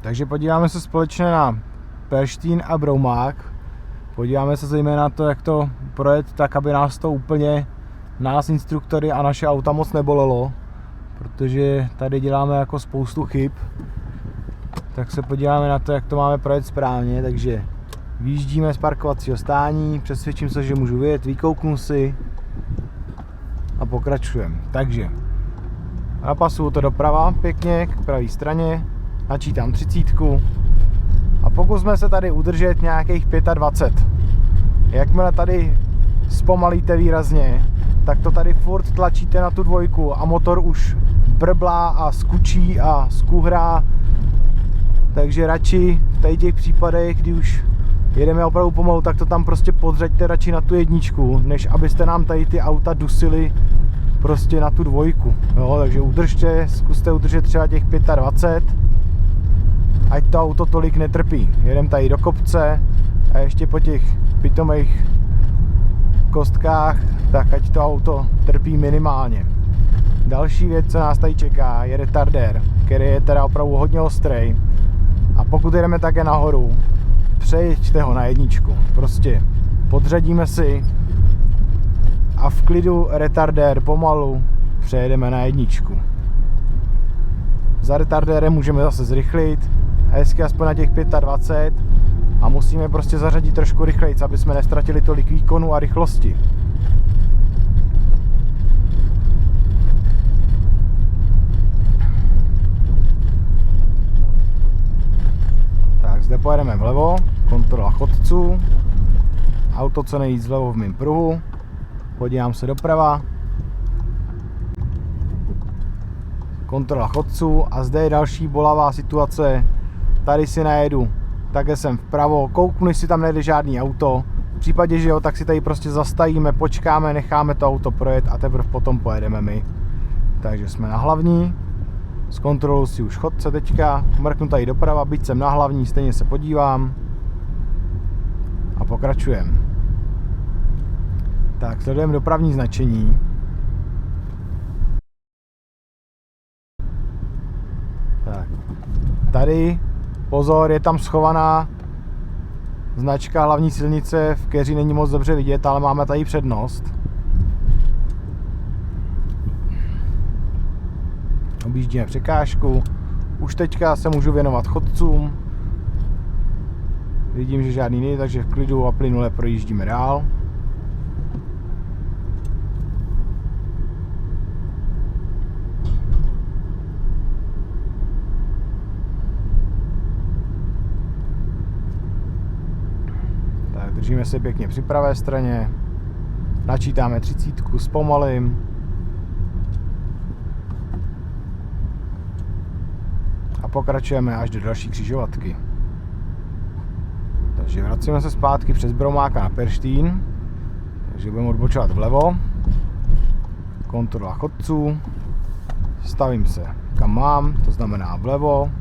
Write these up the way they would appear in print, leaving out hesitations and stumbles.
Takže podíváme se společně na Perštín a Broumák. Podíváme se zejména na to, jak to projet tak, aby nás instruktory a naše auta moc nebolelo, protože tady děláme jako spoustu chyb. Tak se podíváme na to, jak to máme projet správně. Takže vyjíždíme z parkovacího stání, přesvědčím se, že můžu vyjet, vykouknu si a pokračujeme. Takže napasuju to doprava pěkně k pravé straně, načítám 30 a pokusme se tady udržet nějakých 25. Jakmile tady zpomalíte výrazně, tak to tady furt tlačíte na tu dvojku a motor už brblá a skučí a skuhrá. Takže radši v těch případech, kdy už jedeme opravdu pomalu, tak to tam prostě podřaďte radši na tu jedničku, než abyste nám tady ty auta dusili prostě na tu dvojku. Jo, takže zkuste udržet třeba těch 25, ať to auto tolik netrpí. Jedem tady do kopce a ještě po těch pitomých kostkách, tak ať to auto trpí minimálně. Další věc, co nás tady čeká, je retardér, který je teda opravdu hodně ostrý. A pokud jedeme také nahoru, přejďte ho na jedničku. Prostě podřadíme si a v klidu retardér pomalu přejedeme na jedničku. Za retardérem můžeme zase zrychlit, hezky aspoň na těch 25 a musíme prostě zařadit trošku rychleji, aby jsme nestratili tolik výkonu a rychlosti. Tak zde pojedeme vlevo, kontrola chodců, auto co nejvíc vlevo v mém pruhu, podívám se doprava, kontrola chodců a zde je další bolavá situace. Tady si najedu, také jsem vpravo, kouknu, jestli tam nejde žádný auto. V případě, že jo, tak si tady prostě zastavíme, počkáme, necháme to auto projet a teprve potom pojedeme my. Takže jsme na hlavní, zkontroluji si už chodce teďka, mrknu tady doprava, byť jsem na hlavní, stejně se podívám a pokračujeme. Tak, sledujeme dopravní značení. Tak. Tady, pozor, je tam schovaná značka hlavní silnice, v keři není moc dobře vidět, ale máme tady přednost. Objíždíme překážku. Už teďka se můžu věnovat chodcům. Vidím, že žádný není, takže v klidu a plynule projíždíme dál. Držíme se pěkně při pravé straně, načítáme 30, zpomalím a pokračujeme až do další křižovatky. Takže vracíme se zpátky přes Broumáka na Perštín, takže budeme odbočovat vlevo, kontrola chodců, stavím se kam mám, to znamená vlevo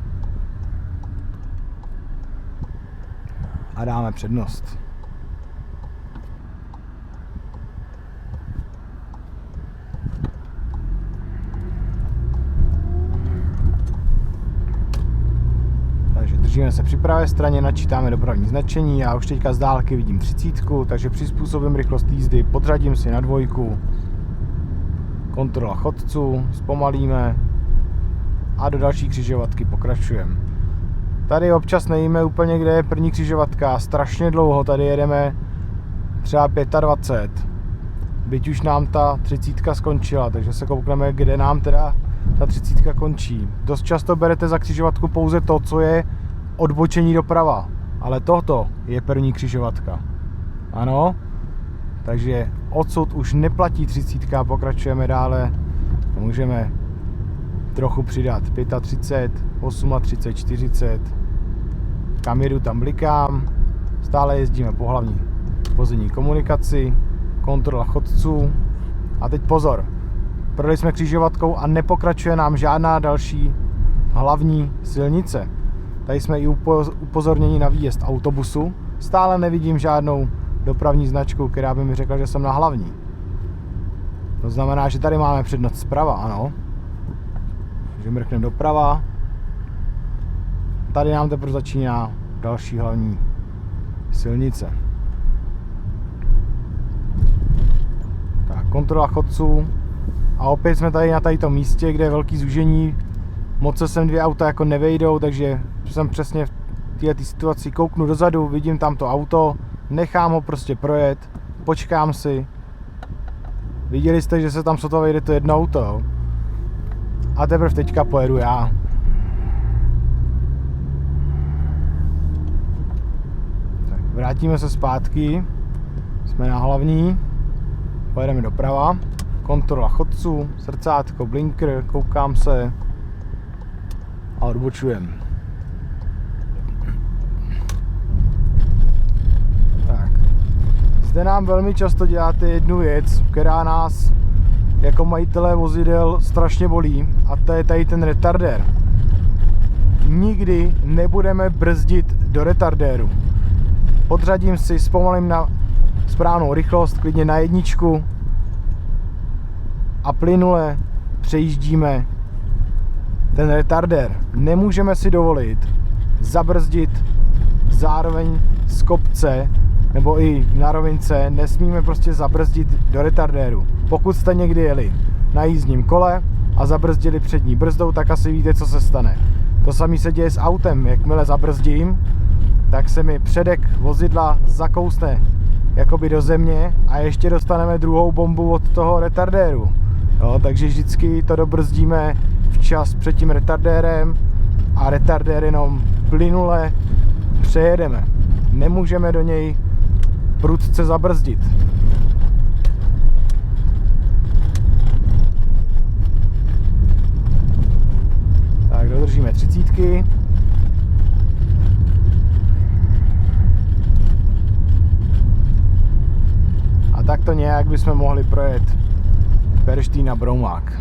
a dáme přednost. Držíme se při pravé straně, načítáme dopravní značení, já už teďka z dálky vidím 30, takže přizpůsobím rychlost jízdy, podřadím si na dvojku, kontrola chodců, zpomalíme a do další křižovatky pokračujeme. Tady občas nevíme úplně, kde je první křižovatka, strašně dlouho tady jedeme třeba 25, byť už nám ta 30 skončila, takže se koukneme, kde nám teda ta 30 končí. Dost často berete za křižovatku pouze to, co je odbočení doprava, ale tohoto je první křižovatka. Ano, takže odsud už neplatí 30, pokračujeme dále, můžeme trochu přidat 35, 38, 40, kam jedu, tam blikám, stále jezdíme po hlavní pozemní komunikaci, kontrola chodců a teď pozor, projeli jsme křižovatkou a nepokračuje nám žádná další hlavní silnice. Tady jsme i upozorněni na výjezd autobusu. Stále nevidím žádnou dopravní značku, která by mi řekla, že jsem na hlavní. To znamená, že tady máme přednost zprava, ano. Takže mrkneme doprava. tady nám teprve začíná další hlavní silnice. Tak, kontrola chodců. A opět jsme tady na tomto místě, kde je velký zúžení. Moc se sem 2 auta jako nevejdou, takže jsem přesně v této situaci, kouknu dozadu, vidím tam to auto, nechám ho prostě projet, počkám si. Viděli jste, že se tam sotva vejde to jedno auto. A teprve teďka pojedu já. Tak, vrátíme se zpátky. Jsme na hlavní. Pojedeme doprava. Kontrola chodců, srdcátko, blinker, koukám se a odbočujem. Tak. Zde nám velmi často děláte jednu věc, která nás jako majitelé vozidel strašně bolí, a to je tady ten retardér. Nikdy nebudeme brzdit do retardéru. Podřadím si, zpomalím na správnou rychlost, klidně na 1 a plynule přejíždíme ten retardér. Nemůžeme si dovolit zabrzdit zároveň z kopce nebo i na rovince, nesmíme prostě zabrzdit do retardéru. Pokud jste někdy jeli na jízdním kole a zabrzdili přední brzdou, tak asi víte, co se stane. To samé se děje s autem. Jakmile zabrzdím, tak se mi předek vozidla zakousne jakoby do země a ještě dostaneme druhou bombu od toho retardéru. Jo, takže vždycky to dobrzdíme včas před tím retardérem a retardér jenom plynule přejedeme. Nemůžeme do něj prudce zabrzdit. Tak, dodržíme 30. A tak to nějak bychom mohli projet Perštín a Broumák.